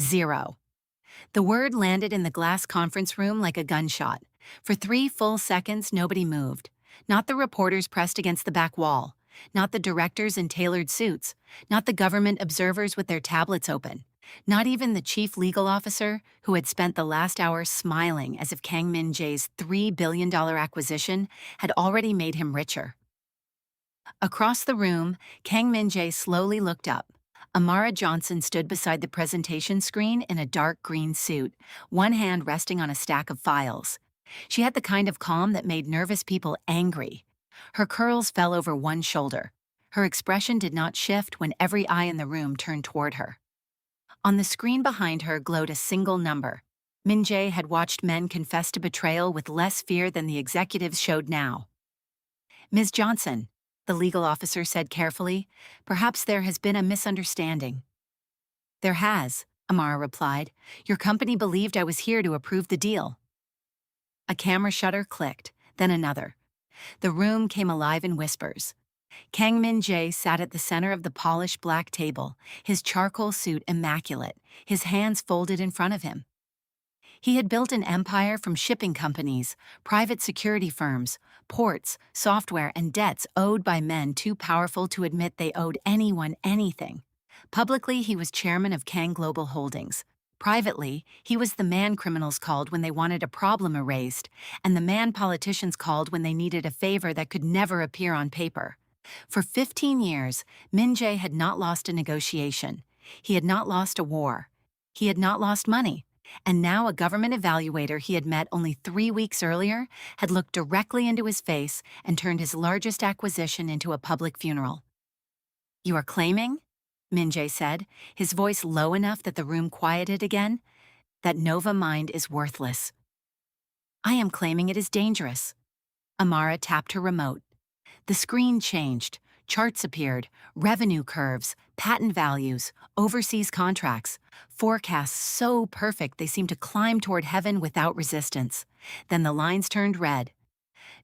Zero. The word landed in the glass conference room like a gunshot. For 3 full seconds, nobody moved. Not the reporters pressed against the back wall. Not the directors in tailored suits. Not the government observers with their tablets open. Not even the chief legal officer, who had spent the last hour smiling as if Kang Min-jae's $3 billion acquisition had already made him richer. Across the room, Kang Min-jae slowly looked up. Amara Johnson stood beside the presentation screen in a dark green suit, one hand resting on a stack of files. She had the kind of calm that made nervous people angry. Her curls fell over one shoulder. Her expression did not shift when every eye in the room turned toward her. On the screen behind her glowed a single number. Min-jae had watched men confess to betrayal with less fear than the executives showed now. "Ms. Johnson," the legal officer said carefully, "perhaps there has been a misunderstanding." "There has," Amara replied. "Your company believed I was here to approve the deal." A camera shutter clicked, then another. The room came alive in whispers. Kang Min-jae sat at the center of the polished black table, his charcoal suit immaculate, his hands folded in front of him. He had built an empire from shipping companies, private security firms, ports, software, and debts owed by men too powerful to admit they owed anyone anything. Publicly, he was chairman of Kang Global Holdings. Privately, he was the man criminals called when they wanted a problem erased, and the man politicians called when they needed a favor that could never appear on paper. For 15 years, Min-jae had not lost a negotiation. He had not lost a war. He had not lost money. And now a government evaluator he had met only 3 weeks earlier had looked directly into his face and turned his largest acquisition into a public funeral. "You are claiming," Min-jae said, his voice low enough that the room quieted again, "that Nova Mind is worthless." "I am claiming it is dangerous." Amara tapped her remote. The screen changed. Charts appeared, revenue curves, patent values, overseas contracts, forecasts so perfect they seemed to climb toward heaven without resistance. Then the lines turned red.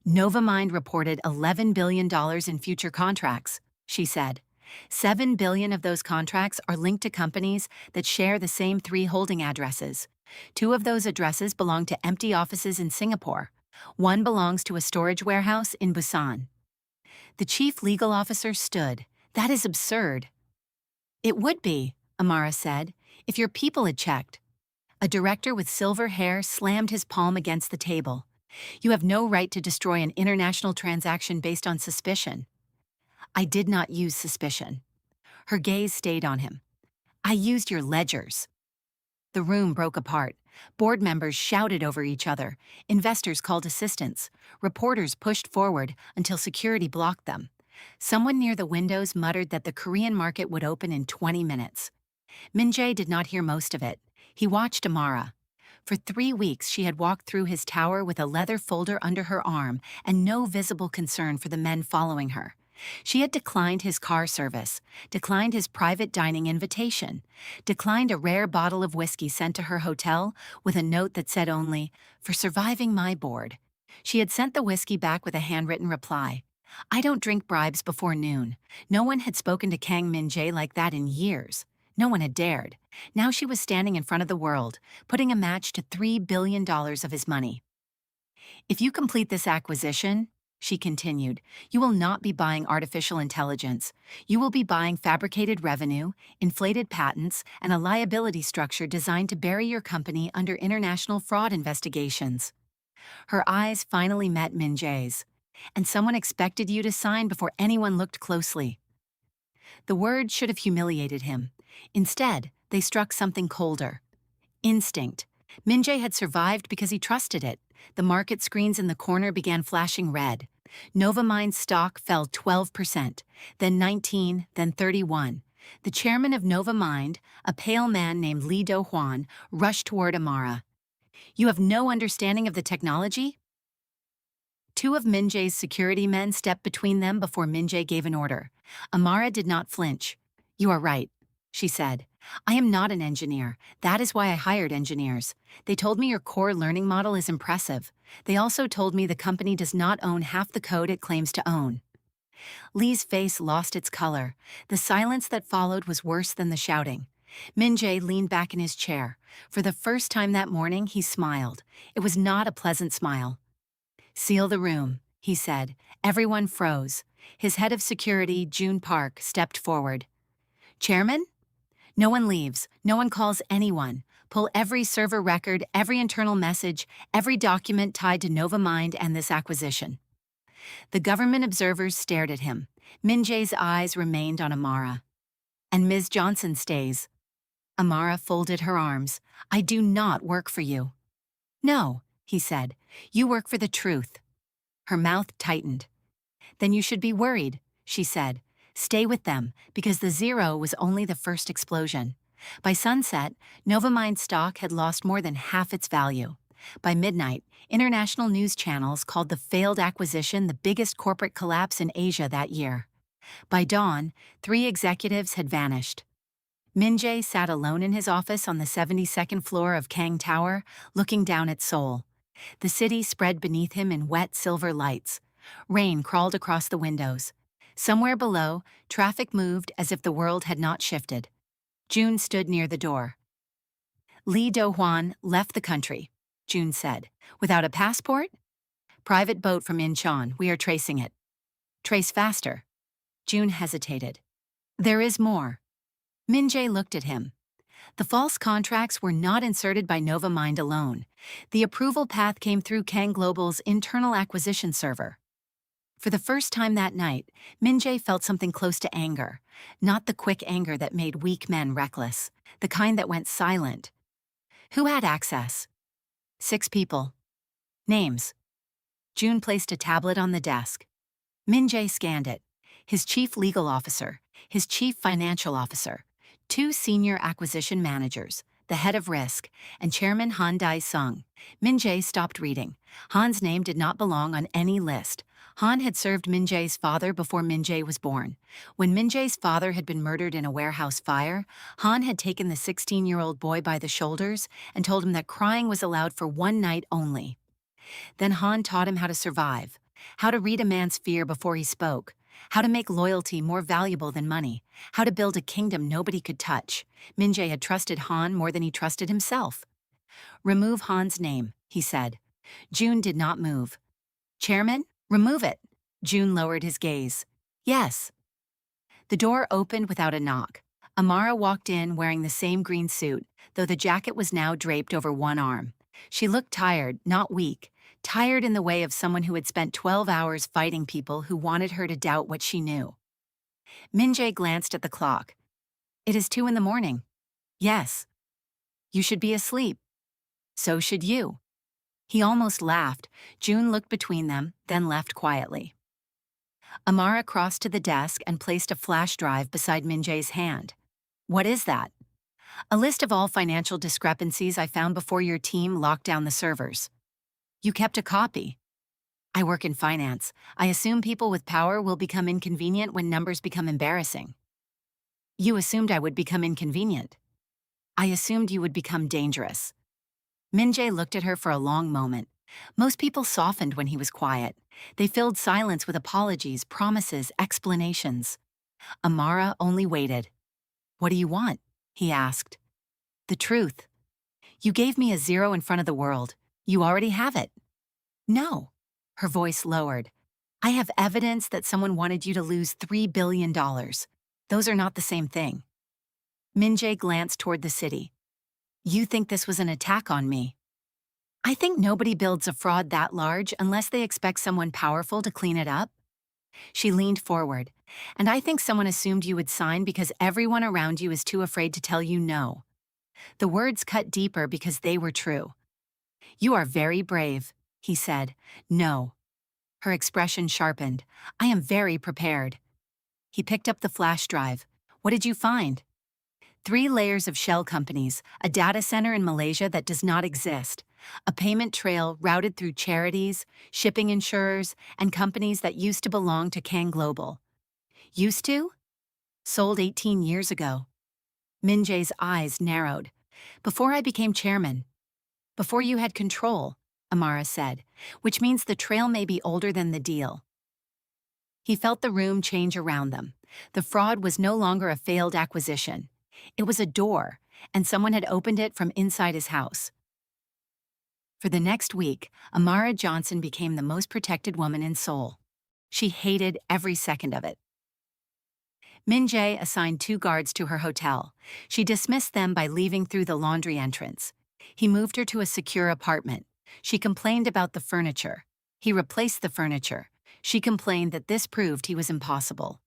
"Novamind reported $11 billion in future contracts," she said. "7 billion of those contracts are linked to companies that share the same 3 holding addresses. 2 of those addresses belong to empty offices in Singapore. 1 belongs to a storage warehouse in Busan." The chief legal officer stood. "That is absurd." "It would be," Amara said, "if your people had checked." A director with silver hair slammed his palm against the table. "You have no right to destroy an international transaction based on suspicion." "I did not use suspicion." Her gaze stayed on him. "I used your ledgers." The room broke apart. Board members shouted over each other. Investors called assistance. Reporters pushed forward until security blocked them. Someone near the windows muttered that the Korean market would open in 20 minutes. Min-jae did not hear most of it. He watched Amara. For 3 weeks, she had walked through his tower with a leather folder under her arm and no visible concern for the men following her. She had declined his car service, declined his private dining invitation, declined a rare bottle of whiskey sent to her hotel with a note that said only, "For surviving my board." She had sent the whiskey back with a handwritten reply. "I don't drink bribes before noon." No one had spoken to Kang Min-jae like that in years. No one had dared. Now she was standing in front of the world, putting a match to $3 billion of his money. "If you complete this acquisition," she continued, "you will not be buying artificial intelligence. You will be buying fabricated revenue, inflated patents, and a liability structure designed to bury your company under international fraud investigations." Her eyes finally met Min-jae's. "And someone expected you to sign before anyone looked closely." The words should have humiliated him. Instead, they struck something colder. Instinct. Min-jae had survived because he trusted it. The market screens in the corner began flashing red. Novamind's stock fell 12%, then 19, then 31. The chairman of Novamind, a pale man named Lee Do-hwan, rushed toward Amara. "You have no understanding of the technology?" 2 of Min-jae's security men stepped between them before Min-jae gave an order. Amara did not flinch. "You are right," she said. "I am not an engineer. That is why I hired engineers. They told me your core learning model is impressive. They also told me the company does not own half the code it claims to own." Lee's face lost its color. The silence that followed was worse than the shouting. Min-jae leaned back in his chair. For the first time that morning, he smiled. It was not a pleasant smile. "Seal the room," he said. Everyone froze. His head of security, June Park, stepped forward. "Chairman? No one leaves. No one calls anyone. Pull every server record, every internal message, every document tied to Novamind and this acquisition." The government observers stared at him. Min-jae's eyes remained on Amara. "And Ms. Johnson stays." Amara folded her arms. "I do not work for you." "No," he said. "You work for the truth." Her mouth tightened. "Then you should be worried," she said. "Stay with them, because the zero was only the first explosion." By sunset, Novamind stock had lost more than half its value. By midnight, international news channels called the failed acquisition the biggest corporate collapse in Asia that year. By dawn, 3 executives had vanished. Min-jae sat alone in his office on the 72nd floor of Kang Tower, looking down at Seoul. The city spread beneath him in wet silver lights. Rain crawled across the windows. Somewhere below, traffic moved as if the world had not shifted. June stood near the door. "Lee Do-hwan left the country," June said. "Without a passport?" "Private boat from Incheon. We are tracing it." "Trace faster." June hesitated. "There is more." Min-jae looked at him. The false contracts were not inserted by Novamind alone. The approval path came through Kang Global's internal acquisition server. For the first time that night, Min-jae felt something close to anger. Not the quick anger that made weak men reckless, the kind that went silent. Who had access? 6 people. Names. June placed a tablet on the desk. Min-jae scanned it. His chief legal officer, his chief financial officer, 2 senior acquisition managers, the head of risk, and Chairman Han Dae-sung. Min-jae stopped reading. Han's name did not belong on any list. Han had served Min-jae's father before Min-jae was born. When Min-jae's father had been murdered in a warehouse fire, Han had taken the 16-year-old boy by the shoulders and told him that crying was allowed for 1 night only. Then Han taught him how to survive, how to read a man's fear before he spoke, how to make loyalty more valuable than money, how to build a kingdom nobody could touch. Min-jae had trusted Han more than he trusted himself. "Remove Han's name," he said. June did not move. "Chairman, remove it." June lowered his gaze. "Yes." The door opened without a knock. Amara walked in wearing the same green suit, though the jacket was now draped over one arm. She looked tired, not weak. Tired in the way of someone who had spent 12 hours fighting people who wanted her to doubt what she knew. Min-jae glanced at the clock. "It is 2 in the morning." "Yes." "You should be asleep." "So should you." He almost laughed. June looked between them, then left quietly. Amara crossed to the desk and placed a flash drive beside Min-jae's hand. "What is that?" "A list of all financial discrepancies I found before your team locked down the servers." "You kept a copy." "I work in finance. I assume people with power will become inconvenient when numbers become embarrassing." "You assumed I would become inconvenient." "I assumed you would become dangerous." Min-jae looked at her for a long moment. Most people softened when he was quiet. They filled silence with apologies, promises, explanations. Amara only waited. "What do you want?" he asked. "The truth. You gave me a 0 in front of the world. You already have it." "No." Her voice lowered. "I have evidence that someone wanted you to lose $3 billion. Those are not the same thing." Min-jae glanced toward the city. "You think this was an attack on me?" "I think nobody builds a fraud that large unless they expect someone powerful to clean it up." She leaned forward. "And I think someone assumed you would sign because everyone around you is too afraid to tell you no." The words cut deeper because they were true. "You are very brave," he said. "No." Her expression sharpened. "I am very prepared." He picked up the flash drive. "What did you find?" 3 layers of shell companies, a data center in Malaysia that does not exist, a payment trail routed through charities, shipping insurers, and companies that used to belong to Kang Global. "Used to?" "Sold 18 years ago." Min-jae's eyes narrowed. "Before I became chairman." "Before you had control," Amara said, "which means the trail may be older than the deal." He felt the room change around them. The fraud was no longer a failed acquisition. It was a door, and someone had opened it from inside his house. For the next week, Amara Johnson became the most protected woman in Seoul. She hated every second of it. Min Jae assigned 2 guards to her hotel. She dismissed them by leaving through the laundry entrance. He moved her to a secure apartment. She complained about the furniture. He replaced the furniture. She complained that this proved he was impossible.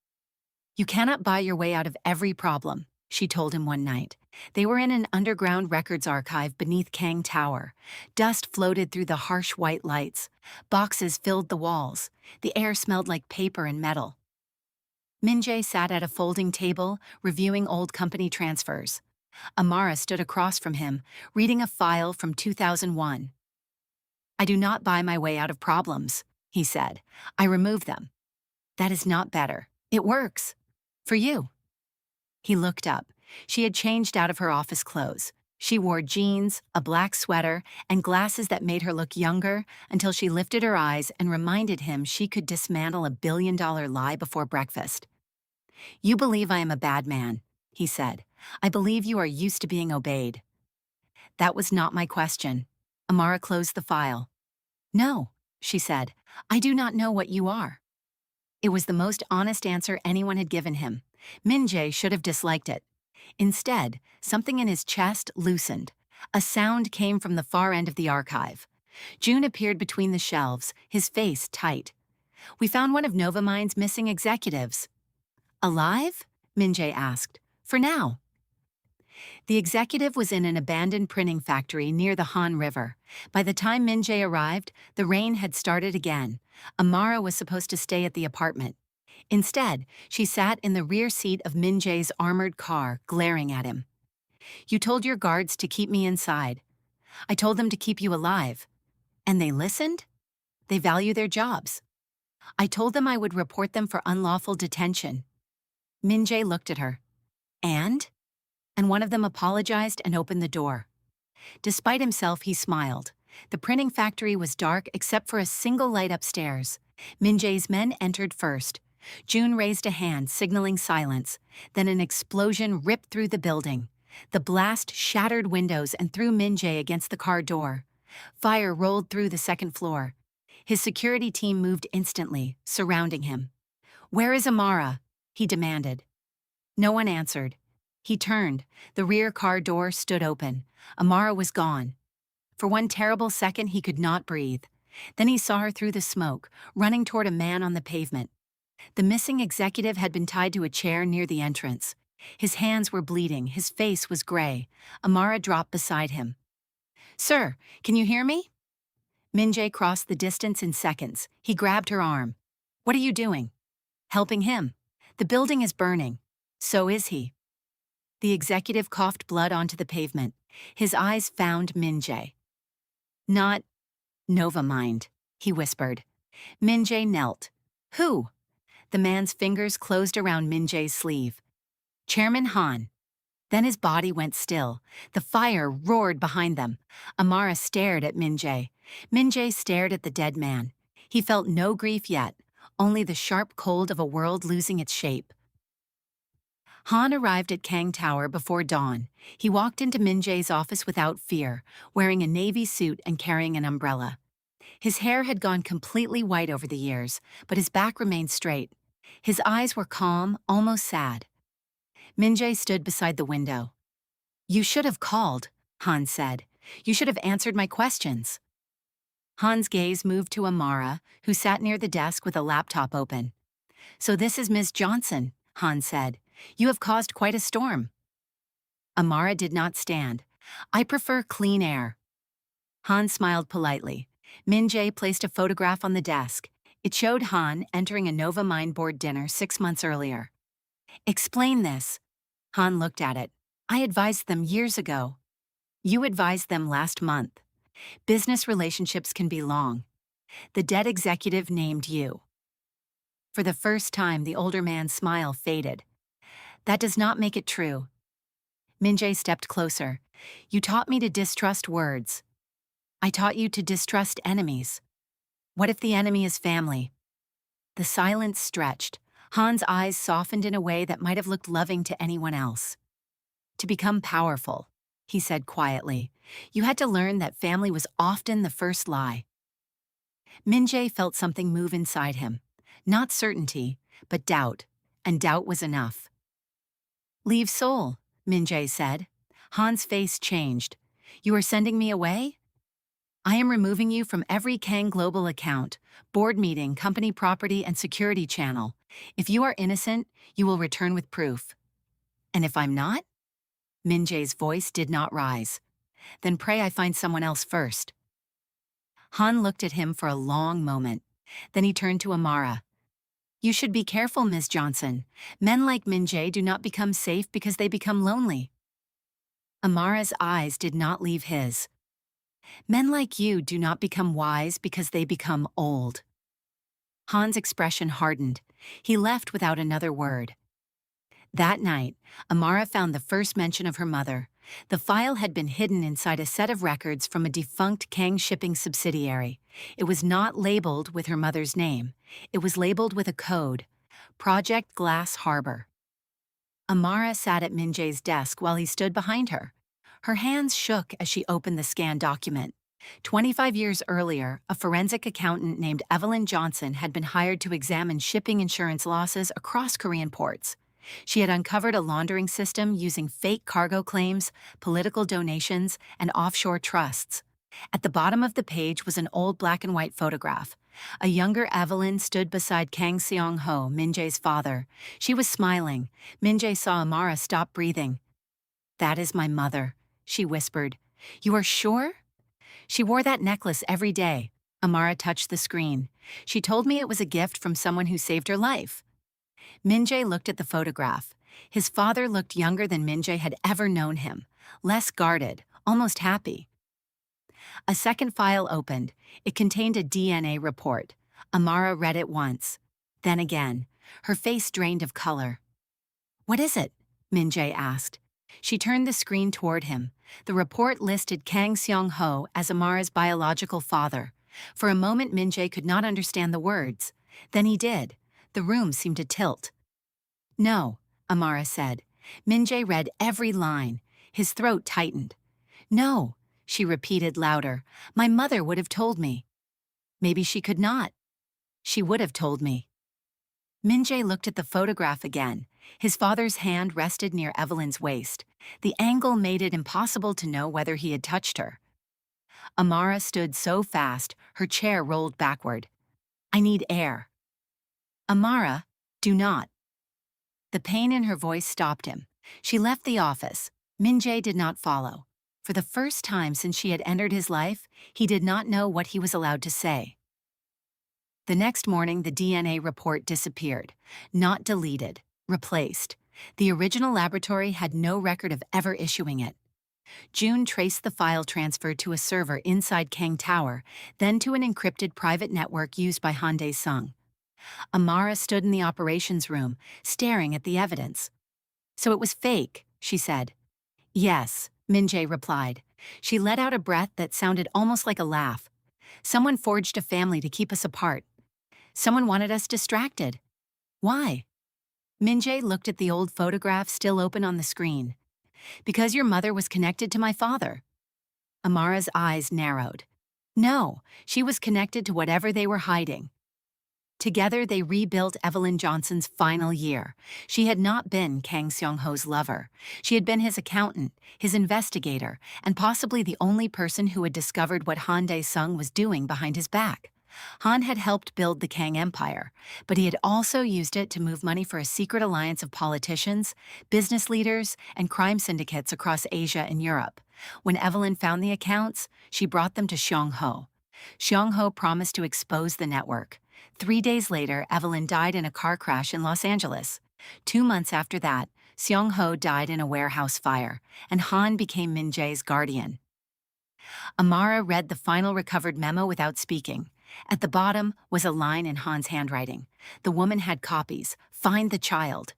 "You cannot buy your way out of every problem," she told him one night. They were in an underground records archive beneath Kang Tower. Dust floated through the harsh white lights. Boxes filled the walls. The air smelled like paper and metal. Min Jae sat at a folding table, reviewing old company transfers. Amara stood across from him, reading a file from 2001. "I do not buy my way out of problems," he said. "I remove them. That is not better. It works. For you." He looked up. She had changed out of her office clothes. She wore jeans, a black sweater, and glasses that made her look younger until she lifted her eyes and reminded him she could dismantle a billion-dollar lie before breakfast. "You believe I am a bad man," he said. "I believe you are used to being obeyed." "That was not my question." Amara closed the file. "No," she said. "I do not know what you are." It was the most honest answer anyone had given him. Min Jae should have disliked it. Instead, something in his chest loosened. A sound came from the far end of the archive. June appeared between the shelves, his face tight. "We found one of Novamind's missing executives." "Alive?" Min Jae asked. "For now." The executive was in an abandoned printing factory near the Han River. By the time Min Jae arrived, the rain had started again. Amara was supposed to stay at the apartment. Instead, she sat in the rear seat of Min Jae's armored car, glaring at him. "You told your guards to keep me inside. I told them to keep you alive. And they listened? They value their jobs. I told them I would report them for unlawful detention." Min Jae looked at her. And one of them apologized and opened the door. Despite himself, he smiled. The printing factory was dark except for a single light upstairs. Min Jae's men entered first. June raised a hand, signaling silence. Then an explosion ripped through the building. The blast shattered windows and threw Min Jae against the car door. Fire rolled through the second floor. His security team moved instantly, surrounding him. "Where is Amara?" he demanded. No one answered. He turned. The rear car door stood open. Amara was gone. For one terrible second, he could not breathe. Then he saw her through the smoke, running toward a man on the pavement. The missing executive had been tied to a chair near the entrance. His hands were bleeding, his face was gray. Amara dropped beside him. "Sir, can you hear me?" Min Jae crossed the distance in seconds. He grabbed her arm. "What are you doing?" "Helping him. The building is burning." "So is he." The executive coughed blood onto the pavement. His eyes found Min Jae. "Not Novamind," he whispered. Min Jae knelt. "Who?" The man's fingers closed around Min Jae's sleeve. "Chairman Han." Then his body went still. The fire roared behind them. Amara stared at Min Jae. Min Jae stared at the dead man. He felt no grief yet, only the sharp cold of a world losing its shape. Han arrived at Kang Tower before dawn. He walked into Min Jae's office without fear, wearing a navy suit and carrying an umbrella. His hair had gone completely white over the years, but his back remained straight. His eyes were calm, almost sad. Min Jae stood beside the window. "You should have called," Han said. "You should have answered my questions." Han's gaze moved to Amara, who sat near the desk with a laptop open. "So this is Ms. Johnson," Han said. "You have caused quite a storm." Amara did not stand. "I prefer clean air." Han smiled politely. Min Jae placed a photograph on the desk. It showed Han entering a Novamind board dinner 6 months earlier. "Explain this." Han looked at it. "I advised them years ago." "You advised them last month. Business relationships can be long. The dead executive named you." For the first time, the older man's smile faded. "That does not make it true." Min Jae stepped closer. "You taught me to distrust words. I taught you to distrust enemies. What if the enemy is family?" The silence stretched. Han's eyes softened in a way that might have looked loving to anyone else. To become powerful, he said quietly, you had to learn that family was often the first lie. Min-jae felt something move inside him. Not certainty, but doubt, and doubt was enough. Leave Seoul, Min-jae said. Han's face changed. You are sending me away? I am removing you from every Kang Global account, board meeting, company property, and security channel. If you are innocent, you will return with proof. And if I'm not? Min-jae's voice did not rise. Then pray I find someone else first. Han looked at him for a long moment. Then he turned to Amara. You should be careful, Ms. Johnson. Men like Min-jae do not become safe because they become lonely. Amara's eyes did not leave his. Men like you do not become wise because they become old. Han's expression hardened. He left without another word. That night, Amara found the first mention of her mother. The file had been hidden inside a set of records from a defunct Kang shipping subsidiary. It was not labeled with her mother's name. It was labeled with a code, Project Glass Harbor. Amara sat at Min-jae's desk while he stood behind her. Her hands shook as she opened the scanned document. 25 years earlier, a forensic accountant named Evelyn Johnson had been hired to examine shipping insurance losses across Korean ports. She had uncovered a laundering system using fake cargo claims, political donations, and offshore trusts. At the bottom of the page was an old black-and-white photograph. A younger Evelyn stood beside Kang Seong-ho, Min-jae's father. She was smiling. Min-jae saw Amara stop breathing. That is my mother, she whispered. You are sure? She wore that necklace every day. Amara touched the screen. She told me it was a gift from someone who saved her life. Min-jae looked at the photograph. His father looked younger than Min-jae had ever known him, less guarded, almost happy. A second file opened. It contained a DNA report. Amara read it once, then again. Her face drained of color. What is it? Min-jae asked. She turned the screen toward him. The report listed Kang Seong-ho as Amara's biological father. For a moment, Min-jae could not understand the words. Then he did. The room seemed to tilt. No, Amara said. Min-jae read every line. His throat tightened. No, she repeated louder. My mother would have told me. Maybe she could not. She would have told me. Min-jae looked at the photograph again. His father's hand rested near Evelyn's waist. The angle made it impossible to know whether he had touched her. Amara stood so fast, her chair rolled backward. I need air. Amara, do not. The pain in her voice stopped him. She left the office. Min-jae did not follow. For the first time since she had entered his life, he did not know what he was allowed to say. The next morning, the DNA report disappeared. Not deleted, replaced. The original laboratory had no record of ever issuing it. June traced the file transfer to a server inside Kang Tower, then to an encrypted private network used by Han Dae-sung. Amara stood in the operations room, staring at the evidence. So it was fake, she said. Yes, Min-jae replied. She let out a breath that sounded almost like a laugh. Someone forged a family to keep us apart. Someone wanted us distracted. Why? Min-jae looked at the old photograph still open on the screen. Because your mother was connected to my father. Amara's eyes narrowed. No, she was connected to whatever they were hiding. Together, they rebuilt Evelyn Johnson's final year. She had not been Kang Seong-ho's lover. She had been his accountant, his investigator, and possibly the only person who had discovered what Han Dae-sung was doing behind his back. Han had helped build the Kang Empire, but he had also used it to move money for a secret alliance of politicians, business leaders, and crime syndicates across Asia and Europe. When Evelyn found the accounts, she brought them to Seong-ho. Seong-ho promised to expose the network. 3 days later, Evelyn died in a car crash in Los Angeles. 2 months after that, Seong-ho died in a warehouse fire, and Han became Min-jae's guardian. Amara read the final recovered memo without speaking. At the bottom was a line in Han's handwriting. The woman had copies. Find the child.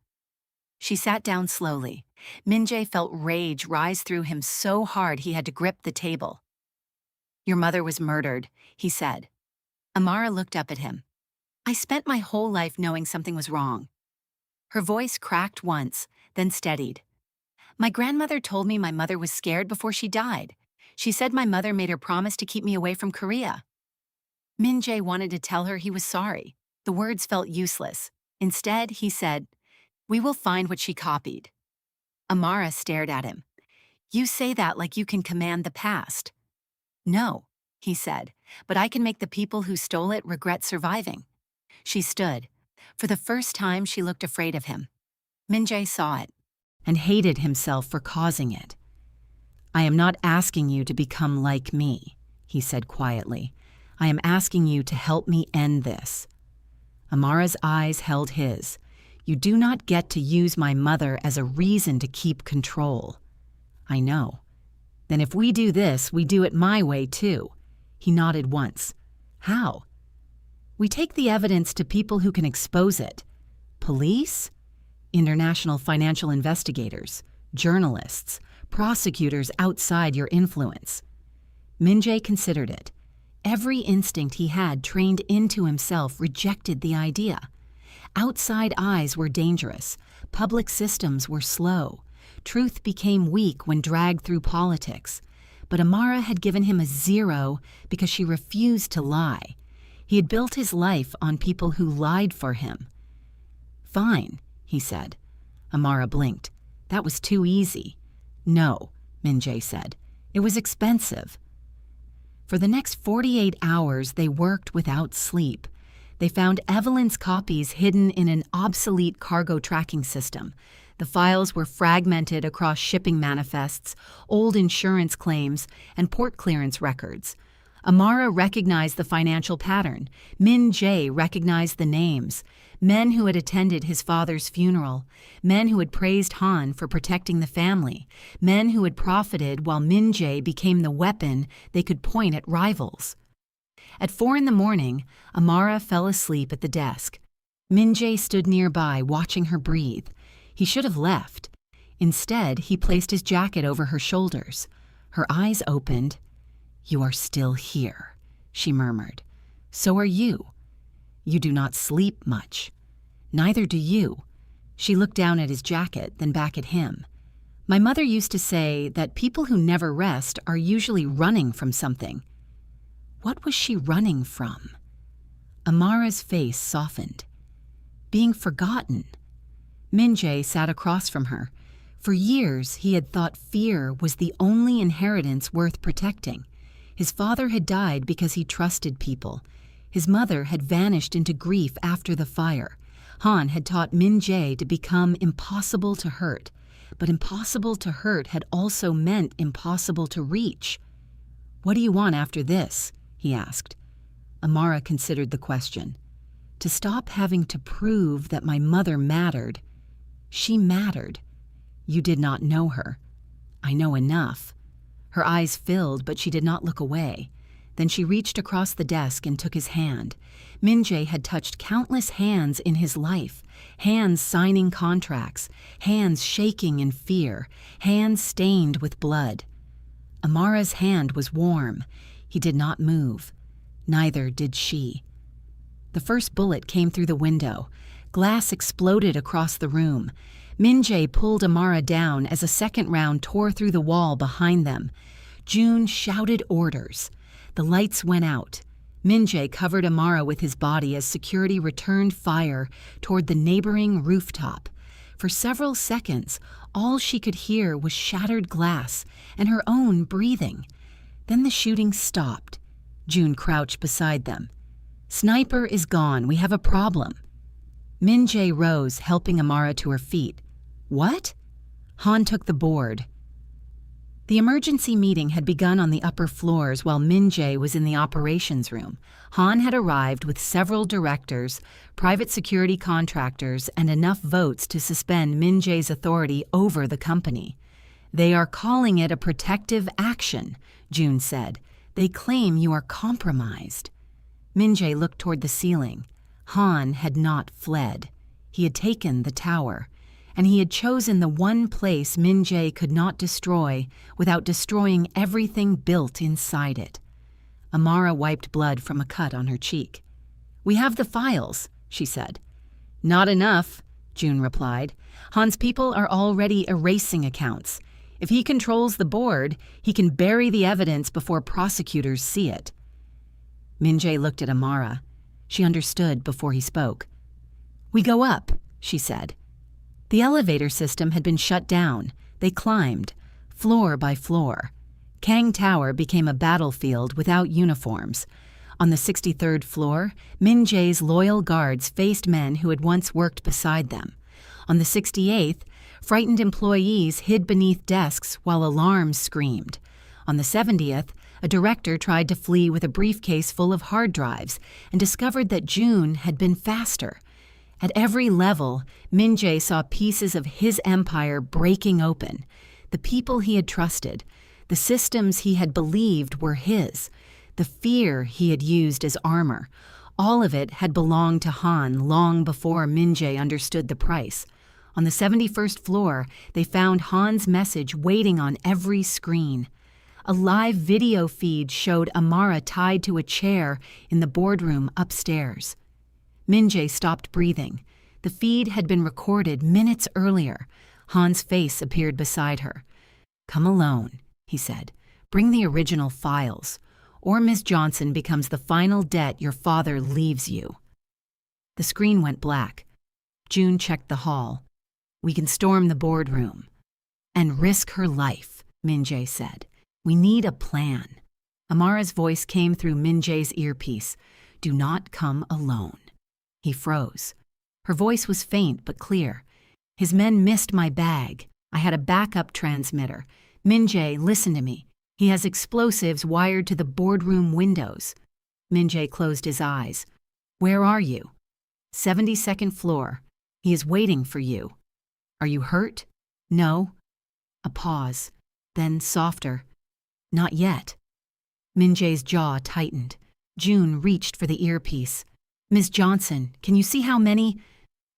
She sat down slowly. Min-jae felt rage rise through him so hard he had to grip the table. Your mother was murdered, he said. Amara looked up at him. I spent my whole life knowing something was wrong. Her voice cracked once, then steadied. My grandmother told me my mother was scared before she died. She said my mother made her promise to keep me away from Korea. Min Jae wanted to tell her he was sorry. The words felt useless. Instead, he said, "We will find what she copied." Amara stared at him. "You say that like you can command the past." "No," he said, "but I can make the people who stole it regret surviving." She stood. For the first time, she looked afraid of him. Min Jae saw it and hated himself for causing it. "I am not asking you to become like me," he said quietly. "I am asking you to help me end this." Amara's eyes held his. "You do not get to use my mother as a reason to keep control." "I know." "Then if we do this, we do it my way too." He nodded once. "How?" "We take the evidence to people who can expose it." "Police?" "International financial investigators, journalists, prosecutors outside your influence." Min Jae considered it. Every instinct he had trained into himself rejected the idea. Outside eyes were dangerous. Public systems were slow. Truth became weak when dragged through politics. But Amara had given him a 0 because she refused to lie. He had built his life on people who lied for him. "Fine," he said. Amara blinked. "That was too easy." "No," Min Jae said. "It was expensive." For the next 48 hours, they worked without sleep. They found Evelyn's copies hidden in an obsolete cargo tracking system. The files were fragmented across shipping manifests, old insurance claims, and port clearance records. Amara recognized the financial pattern. Min Jae recognized the names. Men who had attended his father's funeral. Men who had praised Han for protecting the family. Men who had profited while Min Jae became the weapon they could point at rivals. At 4 a.m, Amara fell asleep at the desk. Min Jae stood nearby, watching her breathe. He should have left. Instead, he placed his jacket over her shoulders. Her eyes opened. "You are still here," she murmured. "So are you. You do not sleep much. Neither do you." She looked down at his jacket, then back at him. "My mother used to say that people who never rest are usually running from something." What was she running from? Amara's face softened. Being forgotten. Min Jae sat across from her. For years, he had thought fear was the only inheritance worth protecting. His father had died because he trusted people. His mother had vanished into grief after the fire. Han had taught Min Jae to become impossible to hurt. But impossible to hurt had also meant impossible to reach. "What do you want after this?" he asked. Amara considered the question. "To stop having to prove that my mother mattered." "She mattered. You did not know her." "I know enough." Her eyes filled, but she did not look away. Then she reached across the desk and took his hand. Min Jae had touched countless hands in his life, hands signing contracts, hands shaking in fear, hands stained with blood. Amara's hand was warm. He did not move. Neither did she. The first bullet came through the window. Glass exploded across the room. Min Jae pulled Amara down as a second round tore through the wall behind them. June shouted orders. The lights went out. Min Jae covered Amara with his body as security returned fire toward the neighboring rooftop. For several seconds, all she could hear was shattered glass and her own breathing. Then the shooting stopped. June crouched beside them. "Sniper is gone. We have a problem." Min Jae rose, helping Amara to her feet. "What?" Han took the board. The emergency meeting had begun on the upper floors while Min Jae was in the operations room. Han had arrived with several directors, private security contractors, and enough votes to suspend Min Jae's authority over the company. "They are calling it a protective action," June said. "They claim you are compromised." Min Jae looked toward the ceiling. Han had not fled. He had taken the tower, and he had chosen the one place Min Jae could not destroy without destroying everything built inside it. Amara wiped blood from a cut on her cheek. "We have the files," she said. "Not enough," June replied. "Han's people are already erasing accounts. If he controls the board, he can bury the evidence before prosecutors see it." Min-jae looked at Amara. She understood before he spoke. "We go up," she said. The elevator system had been shut down. They climbed, floor by floor. Kang Tower became a battlefield without uniforms. On the 63rd floor, Min-jae's loyal guards faced men who had once worked beside them. On the 68th, frightened employees hid beneath desks while alarms screamed. On the 70th, a director tried to flee with a briefcase full of hard drives and discovered that June had been faster. At every level, Min-jae saw pieces of his empire breaking open. The people he had trusted, the systems he had believed were his, the fear he had used as armor, all of it had belonged to Han long before Min-jae understood the price. On the 71st floor, they found Han's message waiting on every screen. A live video feed showed Amara tied to a chair in the boardroom upstairs. Min-jae stopped breathing. The feed had been recorded minutes earlier. Han's face appeared beside her. "Come alone," he said. "Bring the original files, or Miss Johnson becomes the final debt your father leaves you." The screen went black. June checked the hall. "We can storm the boardroom." "And risk her life," Min-jae said. "We need a plan." Amara's voice came through Min-jae's earpiece. "Do not come alone." He froze. Her voice was faint but clear. "His men missed my bag. I had a backup transmitter. Min-jae, listen to me. He has explosives wired to the boardroom windows." Min-jae closed his eyes. "Where are you?" 72nd floor. He is waiting for you." "Are you hurt?" "No." A pause. Then softer. "Not yet." Min-jae's jaw tightened. June reached for the earpiece. "Miss Johnson, can you see how many—"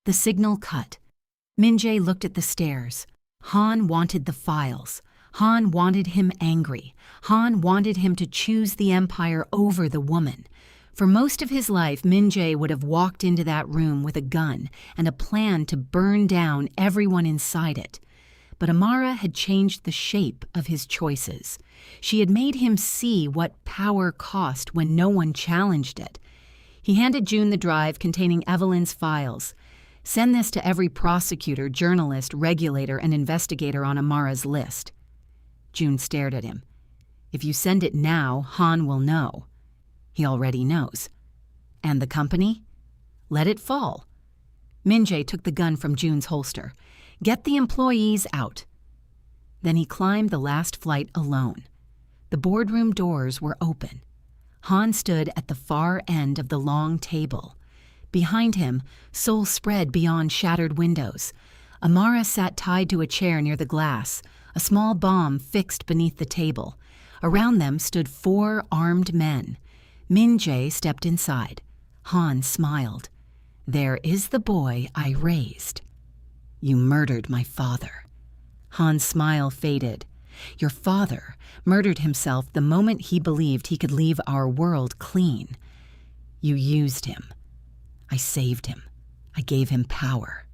The signal cut. Min-jae looked at the stairs. Han wanted the files. Han wanted him angry. Han wanted him to choose the empire over the woman. For most of his life, Min-jae would have walked into that room with a gun and a plan to burn down everyone inside it. But Amara had changed the shape of his choices. She had made him see what power cost when no one challenged it. He handed June the drive containing Evelyn's files. "Send this to every prosecutor, journalist, regulator, and investigator on Amara's list." June stared at him. "If you send it now, Han will know." "He already knows." "And the company?" "Let it fall." Min-jae took the gun from June's holster. "Get the employees out." Then he climbed the last flight alone. The boardroom doors were open. Han stood at the far end of the long table. Behind him, soul spread beyond shattered windows. Amara sat tied to a chair near the glass, a small bomb fixed beneath the table. Around them stood 4 armed men. Min-jae stepped inside. Han smiled. "There is the boy I raised." "You murdered my father." Han's smile faded. "Your father murdered himself the moment he believed he could leave our world clean. You used him. I saved him. I gave him power.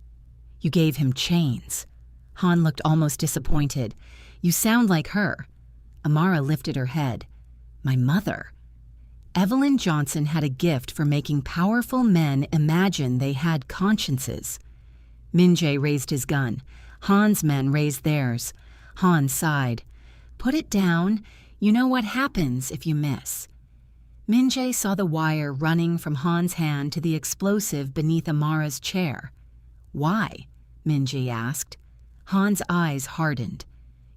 You gave him chains." Han looked almost disappointed. "You sound like her." Amara lifted her head. "My mother." Evelyn Johnson had a gift for making powerful men imagine they had consciences. Min-jae raised his gun. Han's men raised theirs. Han sighed. "Put it down. You know what happens if you miss." Min-jae saw the wire running from Han's hand to the explosive beneath Amara's chair. "Why?" Min-jae asked. Han's eyes hardened.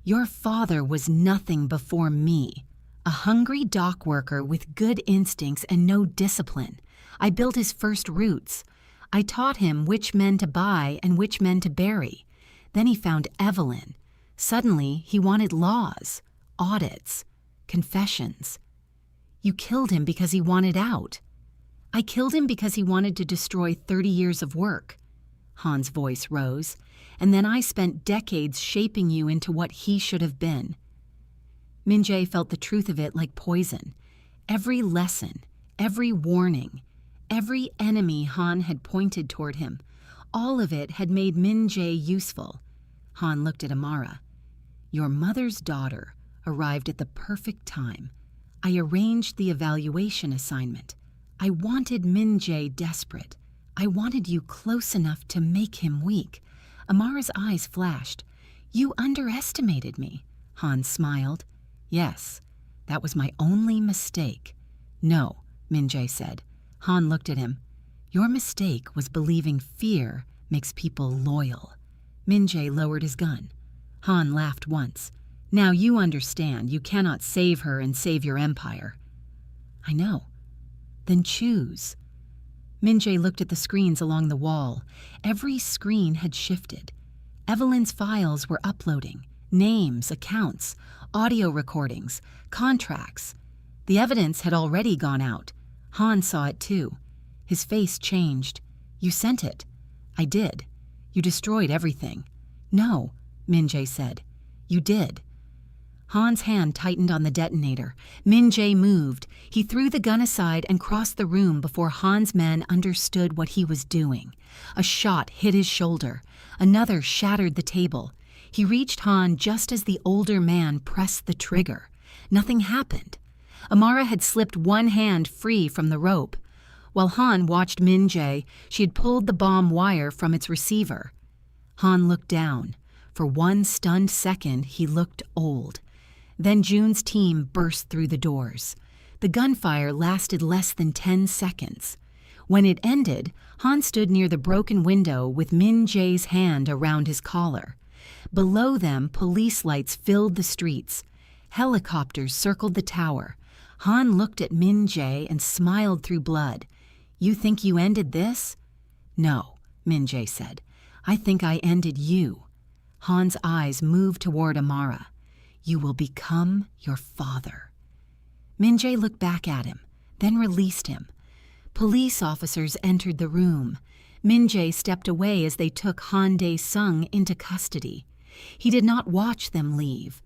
"Your father was nothing before me. A hungry dock worker with good instincts and no discipline. I built his first routes. I taught him which men to buy and which men to bury. Then he found Evelyn. Suddenly, he wanted laws, audits, confessions. You killed him because he wanted out. I killed him because he wanted to destroy 30 years of work." Han's voice rose. "And then I spent decades shaping you into what he should have been." Min-jae felt the truth of it like poison. Every lesson, every warning, every enemy Han had pointed toward him, All of it had made Min Jae useful. Han looked at Amara. Your mother's daughter arrived at the perfect time. I arranged the evaluation assignment. I wanted Min Jae desperate. I wanted you close enough to make him weak. Amara's eyes flashed. You underestimated me. Han smiled. Yes, that was my only mistake. No, Min Jae said. Han looked at him. Your mistake was believing fear makes people loyal. Min Jae lowered his gun. Han laughed once. Now you understand you cannot save her and save your empire. I know. Then choose. Min Jae looked at the screens along the wall. Every screen had shifted. Evelyn's files were uploading. Names, accounts, audio recordings, contracts. The evidence had already gone out. Han saw it too. His face changed. You sent it. I did. You destroyed everything. No, Min Jae said. You did. Han's hand tightened on the detonator. Min Jae moved. He threw the gun aside and crossed the room before Han's men understood what he was doing. A shot hit his shoulder. Another shattered the table. He reached Han just as the older man pressed the trigger. Nothing happened. Amara had slipped one hand free from the rope. While Han watched Min Jae, she had pulled the bomb wire from its receiver. Han looked down. For one stunned second, he looked old. Then June's team burst through the doors. The gunfire lasted less than 10 seconds. When it ended, Han stood near the broken window with Min Jae's hand around his collar. Below them, police lights filled the streets. Helicopters circled the tower. Han looked at Min Jae and smiled through blood. You think you ended this? No, Min Jae said. I think I ended you. Han's eyes moved toward Amara. You will become your father. Min Jae looked back at him, then released him. Police officers entered the room. Min Jae stepped away as they took Han Dae-sung into custody. He did not watch them leave.